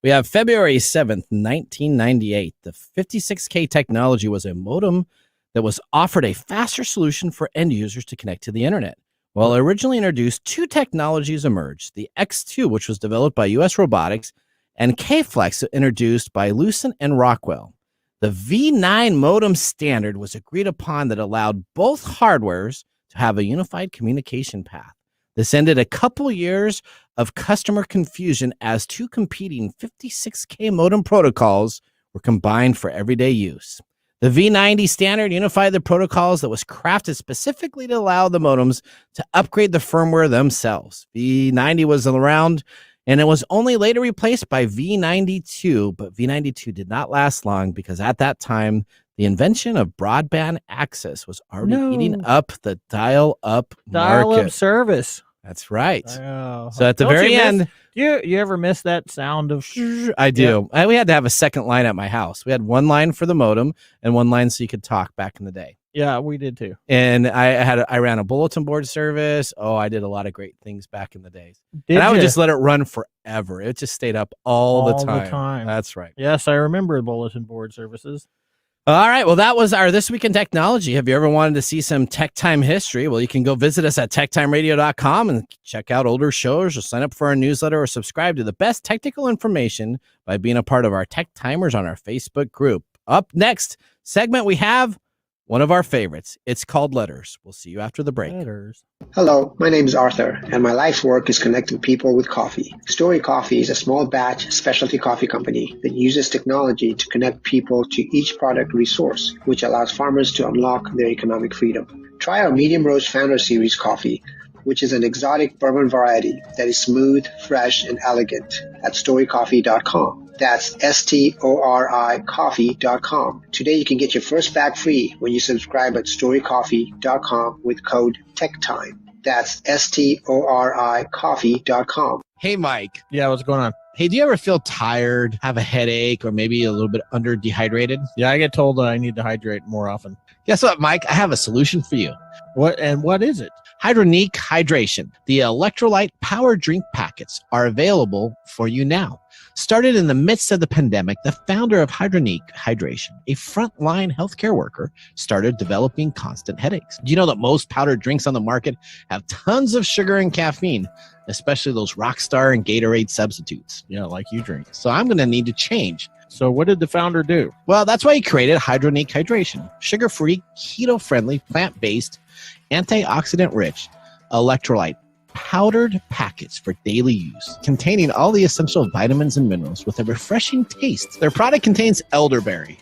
We have February 7th, 1998. The 56K technology was a modem that was offered a faster solution for end users to connect to the internet. While originally introduced, two technologies emerged. The X2, which was developed by U.S. Robotics, and K-Flex, introduced by Lucent and Rockwell. The V9 modem standard was agreed upon that allowed both hardwares to have a unified communication path. This ended a couple years of customer confusion as two competing 56K modem protocols were combined for everyday use. The V90 standard unified the protocols that was crafted specifically to allow the modems to upgrade the firmware themselves. V90 was around, and it was only later replaced by V92, but V92 did not last long because at that time, the invention of broadband access was already eating up the dial-up market. Service. That's right. Oh. So at the very end, you ever miss that sound of? I do. Yeah. We had to have a second line at my house. We had one line for the modem and one line so you could talk back in the day. Yeah, we did too. And I ran a bulletin board service. Oh, I did a lot of great things back in the days. And I would just let it run forever. It just stayed up all the time. That's right. Yes, I remember bulletin board services. All right. Well, that was our This Week in Technology. Have you ever wanted to see some Tech Time history? Well, you can go visit us at techtimeradio.com and check out older shows or sign up for our newsletter or subscribe to the best technical information by being a part of our Tech Timers on our Facebook group. Up next segment, we have one of our favorites. It's called Letters. We'll see you after the break. Letters. Hello, my name is Arthur, and my life's work is connecting people with coffee. Story Coffee is a small batch specialty coffee company that uses technology to connect people to each product resource, which allows farmers to unlock their economic freedom. Try our Medium Roast Founder Series coffee, which is an exotic bourbon variety that is smooth, fresh, and elegant at storycoffee.com. That's STORI coffee.com. Today you can get your first bag free when you subscribe at storycoffee.com with code TechTime. That's STORI coffee.com. Hey, Mike. Yeah, what's going on? Hey, do you ever feel tired, have a headache, or maybe a little bit under dehydrated? Yeah, I get told that I need to hydrate more often. Guess what, Mike? I have a solution for you. What is it? Hydronic Hydration. The electrolyte power drink packets are available for you now. Started in the midst of the pandemic, the founder of Hydronic Hydration, a frontline healthcare worker, started developing constant headaches. Do you know that most powdered drinks on the market have tons of sugar and caffeine, especially those Rockstar and Gatorade substitutes? Yeah, like you drink. So I'm going to need to change. So what did the founder do? Well, that's why he created Hydronic Hydration, sugar-free, keto-friendly, plant-based, antioxidant-rich electrolyte powdered packets for daily use, containing all the essential vitamins and minerals with a refreshing taste. Their product contains elderberry,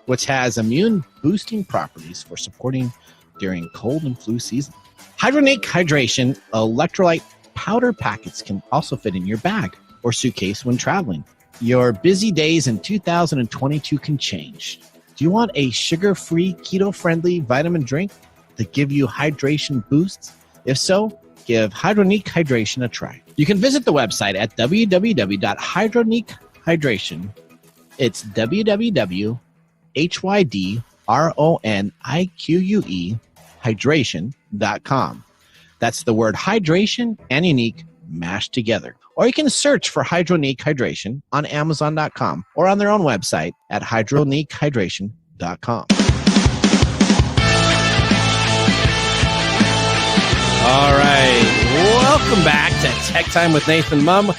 which has immune-boosting properties for supporting during cold and flu season. Hydronic Hydration electrolyte powder packets can also fit in your bag or suitcase when traveling. Your busy days in 2022 can change. Do you want a sugar-free, keto-friendly vitamin drink that give you hydration boosts? If so, give Hydronic Hydration a try. You can visit the website at www.hydronicehydration. It's www.hydronique hydration.com. That's the word hydration and unique mashed together. Or you can search for Hydronic Hydration on Amazon.com or on their own website at hydroniquehydration.com. All right, welcome back to Tech Time with Nathan Mumm.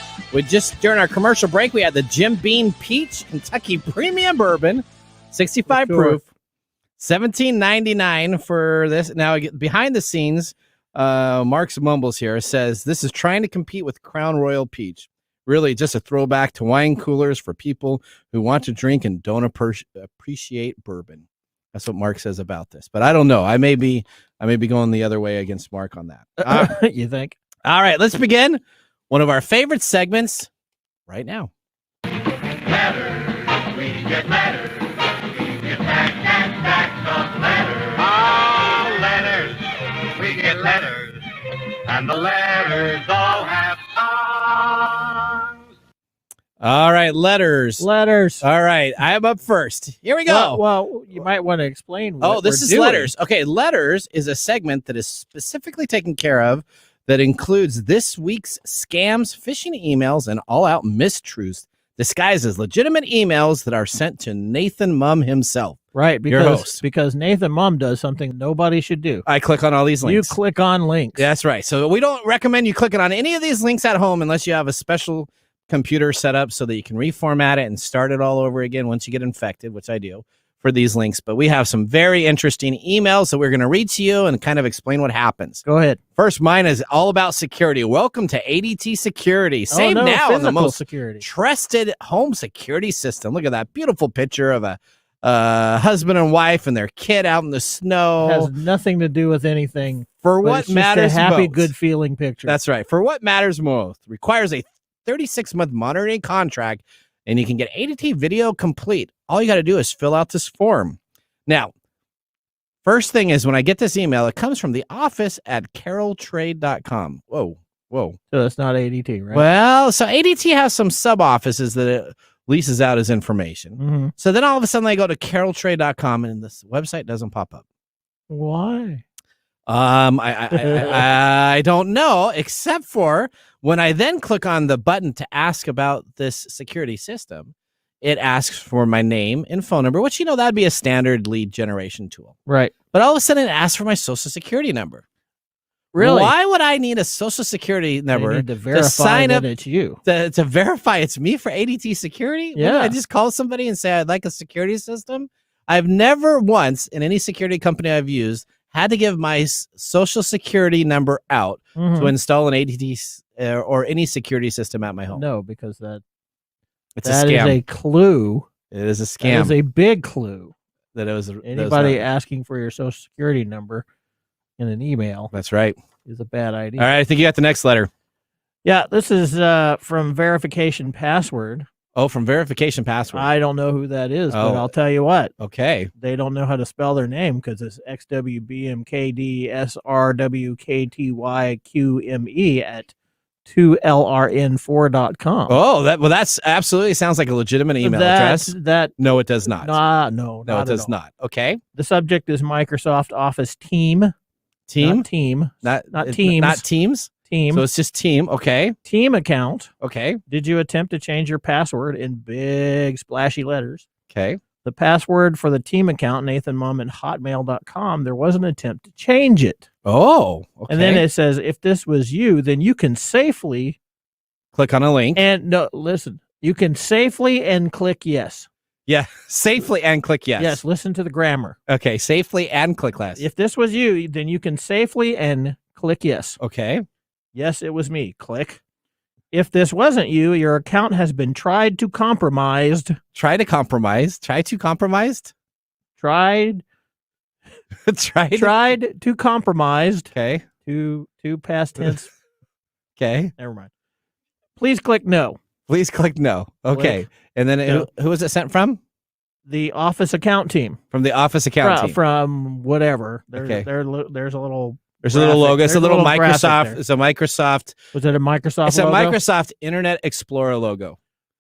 During our commercial break, we had the Jim Beam Peach Kentucky Premium Bourbon, 65 proof, $17.99 for this. Now, behind the scenes, Mark's Mumbles here says this is trying to compete with Crown Royal Peach. Really, just a throwback to wine coolers for people who want to drink and don't appreciate bourbon. That's what Mark says about this, but I don't know. I may be going the other way against Mark on that. You think? All right, let's begin one of our favorite segments right now. Letters, we get letters. We get back and back the letters. Oh, letters, we get letters. And the letters all have songs. All right, letters. All right, I am up first. Here we go. Well, you might want to explain what this is doing. Letters. Okay, Letters is a segment that is specifically taken care of that includes this week's scams, phishing emails, and all-out mistruths disguised as legitimate emails that are sent to Nathan Mumm himself. Right, your host. Because Nathan Mumm does something nobody should do. I click on all these links. You click on links. That's right. So we don't recommend you clicking on any of these links at home unless you have a special computer set up so that you can reformat it and start it all over again once you get infected, which I do for these links. But we have some very interesting emails that we're going to read to you and kind of explain what happens. Go ahead. First, mine is all about security. Welcome to ADT Security. Save now on the most security. trusted home security system. Look at that beautiful picture of a husband and wife and their kid out in the snow. Has nothing to do with anything. For but what it's just matters a happy, most. good feeling picture. That's right. For what matters most. Requires a 36-month monitoring contract, and you can get ADT Video Complete. All you got to do is fill out this form. Now, first thing is when I get this email, it comes from the office at caroltrade.com. Whoa. So it's not ADT, right? Well, so ADT has some sub-offices that it leases out as information. Mm-hmm. So then all of a sudden I go to caroltrade.com and this website doesn't pop up. Why? I don't know, except for when I then click on the button to ask about this security system, it asks for my name and phone number, which, that'd be a standard lead generation tool. Right. But all of a sudden it asks for my social security number. Really? Why would I need a social security number need to verify sign that up it's you? To verify it's me for ADT security? Yeah. Wouldn't I just call somebody and say I'd like a security system? I've never once in any security company I've used had to give my social security number out to install an ADT or any security system at my home. No, because that It's a scam. is a clue. It is a scam. That is a big clue. That it was Anybody asking for your social security number in an email. That's right. Is a bad idea. All right, I think you got the next letter. Yeah, this is from Verification Password. Oh, from Verification Password. I don't know who that is, but I'll tell you what. Okay. They don't know how to spell their name because it's XWBMKDSRWKTYQME at 2LRN4.com. Oh, that's absolutely sounds like a legitimate email address. No, it does not. No, it does not. Okay. The subject is Microsoft Office Team. Team? Not Teams. Teams. Not Teams? Team. So it's just Team. Okay. Team account. Okay. Did you attempt to change your password in big splashy letters? Okay. The password for the Team account, Nathan Mumm at hotmail.com, there was an attempt to change it. Oh, okay. And then it says, if this was you, then you can safely click on a link. And no, listen, you can safely and click yes. Yeah, safely and click yes. Yes, listen to the grammar. Okay, safely and click yes. If this was you, then you can safely and click yes. Okay. Yes, it was me. Click. If this wasn't you, your account has been tried to compromised. Try to compromise. Try to compromised. Tried to compromised. Okay. To past tense. Okay. Never mind. Please click no. Please click no. Okay. Click. And then who was it sent from? The Office account team. From the Office account team. From whatever. There's a little There's a little graphic. It's a little Microsoft. There. It's a Microsoft. Was it a Microsoft It's logo? a Microsoft Internet Explorer logo.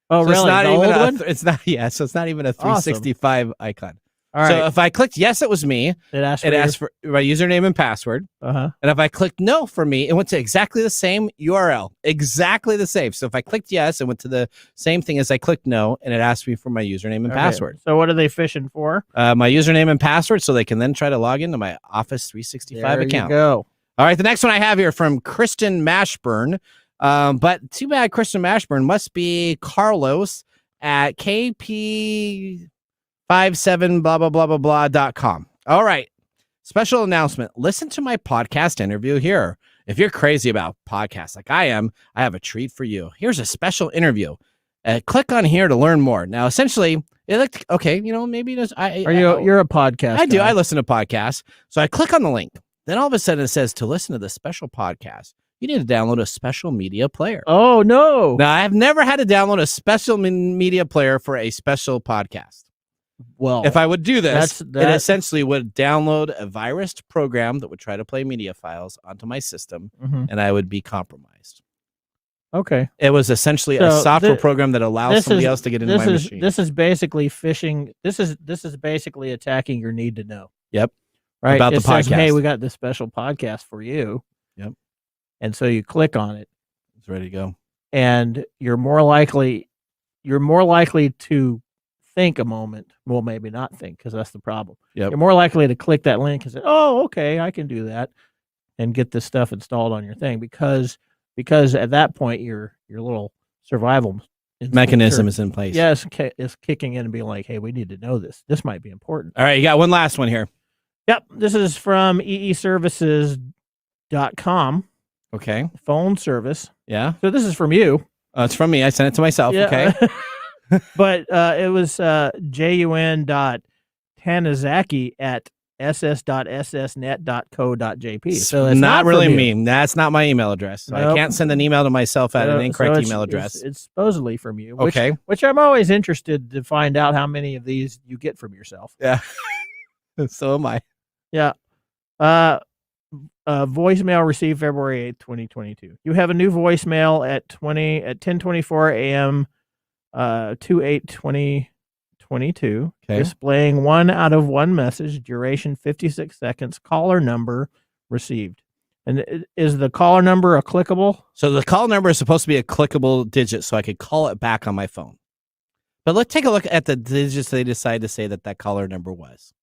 Oh, so really? It's not the even old one? it's not. Yeah. So it's not even a 365 icon. All right. So if I clicked yes, it was me. It asked for my username and password. Uh-huh. And if I clicked no for me, it went to exactly the same URL. Exactly the same. So if I clicked yes, it went to the same thing as I clicked no, and it asked me for my username and password. So what are they fishing for? My username and password, so they can then try to log into my Office 365 there account. You go. All right, the next one I have here from Kristen Mashburn. But too bad Kristen Mashburn must be Carlos at KP57 blah blah blah blah blah.com. All right. Special announcement. Listen to my podcast interview here. If you're crazy about podcasts like I am, I have a treat for you. Here's a special interview. Click on here to learn more. Now, essentially, it looked okay. Maybe there's. You're a podcast. I do. guy. I listen to podcasts. So I click on the link. Then all of a sudden it says to listen to the special podcast, you need to download a special media player. Oh no! Now I've never had to download a special media player for a special podcast. Well, if I would do this, it essentially would download a virused program that would try to play media files onto my system, and I would be compromised. Okay. It was essentially a software program that allows somebody else to get into my machine. This is basically phishing. This is basically attacking your need to know. Yep. Right. About it the podcast. Says, hey, we got this special podcast for you. Yep. And so you click on it. It's ready to go. And you're more likely to think a moment. Well, maybe not think, because that's the problem. Yep. You're more likely to click that link and say, oh, okay, I can do that, and get this stuff installed on your thing, because at that point your little survival mechanism is in place. Yes, is kicking in and being like, hey, we need to know this. This might be important. All right, you got one last one here. Yep. This is from eeservices.com. Okay. Phone service. Yeah. So this is from you. It's from me. I sent it to myself. Yeah. Okay. But it was jun.eeservices Tanizaki at ss.ssnet.co.jp. So it's it's not really from me. That's not my email address. So Nope. I can't send an email to myself at an incorrect email address. It's supposedly from you. Which, Okay. Which I'm always interested to find out how many of these you get from yourself. Yeah. So am I. Yeah. Voicemail received February 8th, 2022. You have a new voicemail at 10:24 a.m. 2/8/2022. Okay. Displaying 1 out of 1 message, duration 56 seconds, caller number received. And is the caller number a clickable? So the call number is supposed to be a clickable digit so I could call it back on my phone. But let's take a look at the digits they decided to say that caller number was.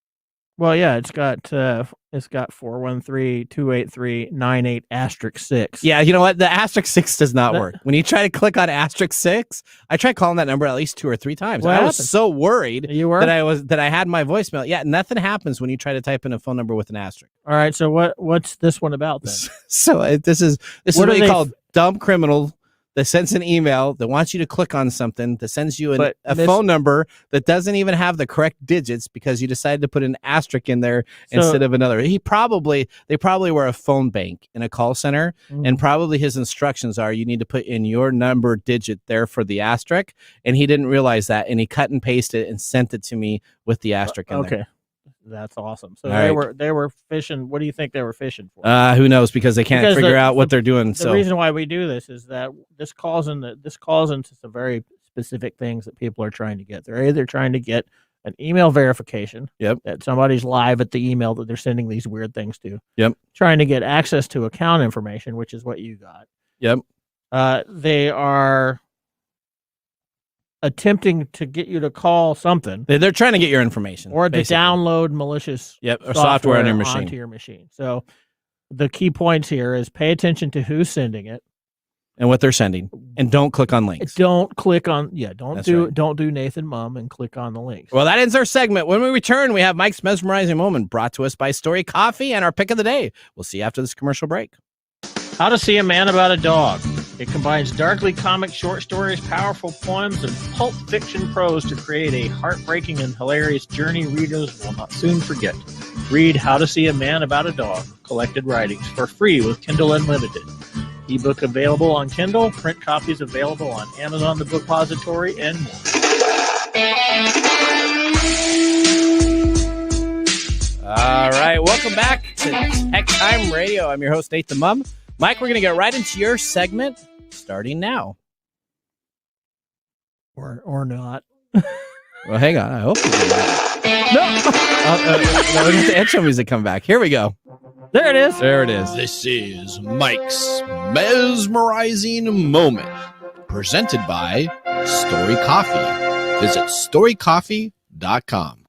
Well, yeah, it's got 413-283-98*6. Yeah, you know what? The *6 does not work. When you try to click on *6, I tried calling that number at least 2 or 3 times. What I happened? was so worried You were? that I had my voicemail. Yeah, nothing happens when you try to type in a phone number with an asterisk. All right, so what's this one about then? So this is What what are they they call dumb criminal that sends an email that wants you to click on something that sends you a phone number that doesn't even have the correct digits because you decided to put an asterisk in there instead of another. They probably were a phone bank in a call center, and probably his instructions are you need to put in your number digit there for the asterisk, and he didn't realize that, and he cut and pasted and sent it to me with the asterisk in there. Okay. That's awesome. So All they were fishing. What do you think they were fishing for? Who knows? Because they can't figure out what they're doing. The reason why we do this is that this calls into some very specific things that people are trying to get. They're either trying to get an email verification. Yep. That somebody's live at the email that they're sending these weird things to. Yep. Trying to get access to account information, which is what you got. Yep. They are attempting to get you to call something. They're trying to get your information. Or basically. to download malicious or software on your machine. onto your machine. So the key points here is pay attention to who's sending it. And what they're sending. And don't click on links. Don't click on don't do Nathan Mumm and click on the links. Well, that ends our segment. When we return, we have Mike's Mesmerizing Moment brought to us by Story Coffee and our pick of the day. We'll see you after this commercial break. How to See a Man About a Dog. It combines darkly comic short stories, powerful poems, and pulp fiction prose to create a heartbreaking and hilarious journey readers will not soon forget. Read How to See a Man About a Dog, collected writings, for free with Kindle Unlimited. Ebook available on Kindle, print copies available on Amazon, the Book Depository, and more. All right, welcome back to TechTime Radio. I'm your host, Nathan Mumm. Mike, we're going to get right into your segment starting now. Or not. Well, hang on. I hope you do that. No. We're going to intro music come back. Here we go. There it is. There it is. This is Mike's Mesmerizing Moment, presented by Story Coffee. Visit storycoffee.com.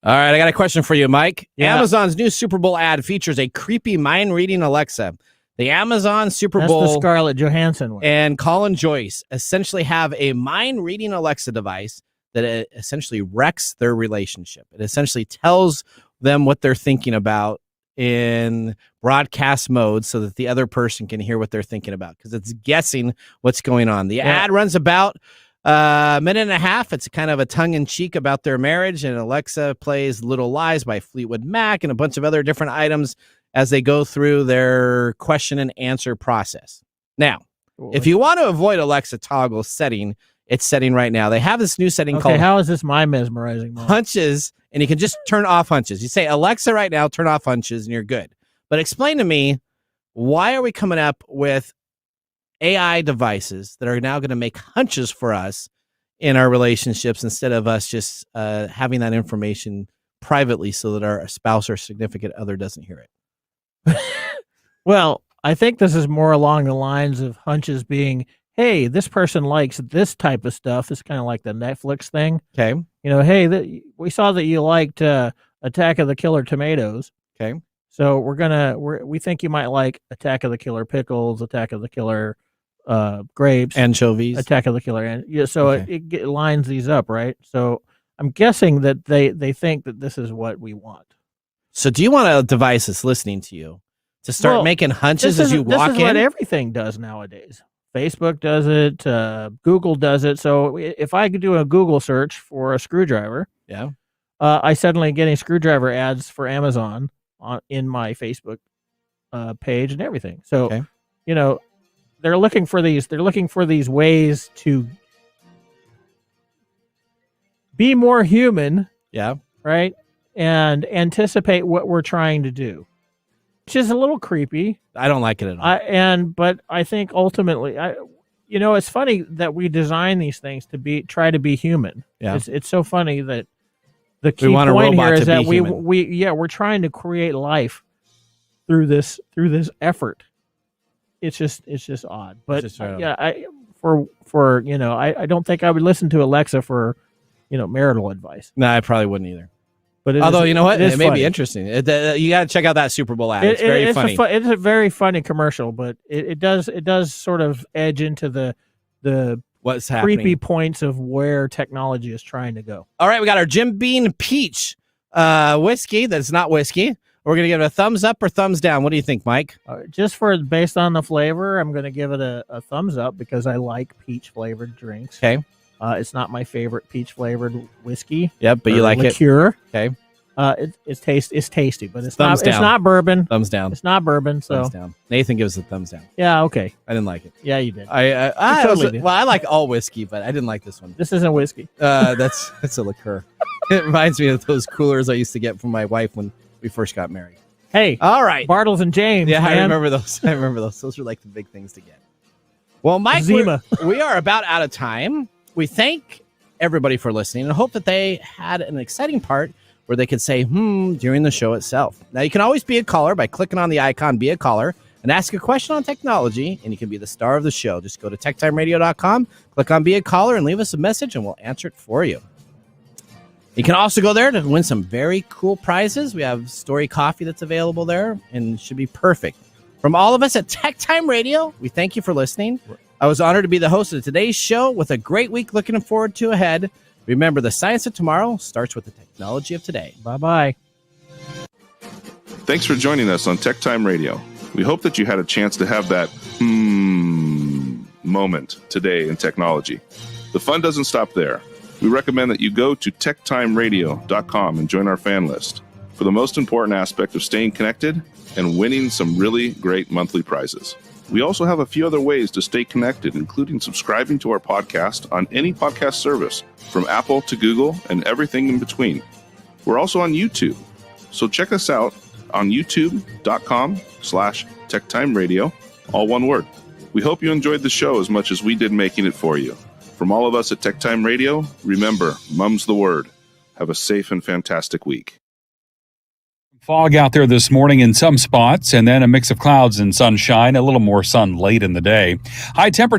All right, I got a question for you, Mike. Yeah. Amazon's new Super Bowl ad features a creepy mind-reading Alexa. The Amazon Super Bowl That's the Scarlett Johansson one. and Colin Joyce essentially have a mind-reading Alexa device that essentially wrecks their relationship. It essentially tells them what they're thinking about in broadcast mode so that the other person can hear what they're thinking about because it's guessing what's going on. The ad runs about a minute and a half. It's kind of a tongue-in-cheek about their marriage, and Alexa plays Little Lies by Fleetwood Mac and a bunch of other different items as they go through their question and answer process. Now, if you want to avoid Alexa toggle setting, it's setting right now. They have this new setting called how is this my mesmerizing moment? Hunches, and you can just turn off hunches. You say, Alexa right now, turn off hunches, and you're good. But explain to me, why are we coming up with AI devices that are now going to make hunches for us in our relationships instead of us just having that information privately so that our spouse or significant other doesn't hear it? Well, I think this is more along the lines of hunches being, hey, this person likes this type of stuff. It's kind of like the Netflix thing. Okay. You know, hey, we saw that you liked Attack of the Killer Tomatoes. Okay. So we think you might like Attack of the Killer Pickles, Attack of the Killer grapes, anchovies, Attack of the Killer. It lines these up, right? So I'm guessing that they think that this is what we want. So do you want a device that's listening to you to start making hunches as you walk in? This is what everything does nowadays. Facebook does it. Google does it. So if I could do a Google search for a screwdriver, I suddenly getting screwdriver ads for Amazon in my Facebook page and everything. So, they're looking for these ways to be more human. Yeah. Right. And anticipate what we're trying to do, which is a little creepy. I don't like it at all. But I think ultimately, it's funny that we design these things to try to be human. Yeah. It's so funny that the key want a point robot here is to that be human. we're trying to create life through this effort. It's just odd. But It's just right I don't think I would listen to Alexa for marital advice. No, I probably wouldn't either. But although you know what, it may funny. be interesting. You got to check out that Super Bowl ad. It's very funny. It's a very funny commercial, but it does sort of edge into the what's happening, creepy points of where technology is trying to go. All right, we got our Jim Beam Peach whiskey. That's not whiskey. We're gonna give it a thumbs up or thumbs down. What do you think, Mike? Just based on the flavor, I'm gonna give it a thumbs up because I like peach flavored drinks. Okay. It's not my favorite peach flavored whiskey. Yep, but you like liqueur. it. Okay. It's tasty, but it's thumbs not. down. It's not bourbon. Thumbs down. It's not bourbon. So thumbs down. Nathan gives a thumbs down. Yeah. Okay. I didn't like it. Yeah, you did. I totally did. Well, I like all whiskey, but I didn't like this one. This isn't whiskey. That's a liqueur. It reminds me of those coolers I used to get from my wife when we first got married. Hey. All right. Bartles and James. Yeah, man. I remember those. Those were like the big things to get. Well, Mike, we are about out of time. We thank everybody for listening and hope that they had an exciting part where they could say, during the show itself. Now, you can always be a caller by clicking on the icon, be a caller, and ask a question on technology, and you can be the star of the show. Just go to techtimeradio.com, click on be a caller, and leave us a message, and we'll answer it for you. You can also go there to win some very cool prizes. We have Story Coffee that's available there, and should be perfect. From all of us at TechTime Radio, we thank you for listening. I was honored to be the host of today's show with a great week looking forward to ahead. Remember, the science of tomorrow starts with the technology of today. Bye-bye. Thanks for joining us on TechTime Radio. We hope that you had a chance to have that moment today in technology. The fun doesn't stop there. We recommend that you go to techtimeradio.com and join our fan list for the most important aspect of staying connected and winning some really great monthly prizes. We also have a few other ways to stay connected, including subscribing to our podcast on any podcast service, from Apple to Google and everything in between. We're also on YouTube, so check us out on youtube.com/TechTimeRadio, all one word. We hope you enjoyed the show as much as we did making it for you. From all of us at TechTime Radio, remember, Mumm's the word. Have a safe and fantastic week. Fog out there this morning in some spots, and then a mix of clouds and sunshine, a little more sun late in the day. High temperature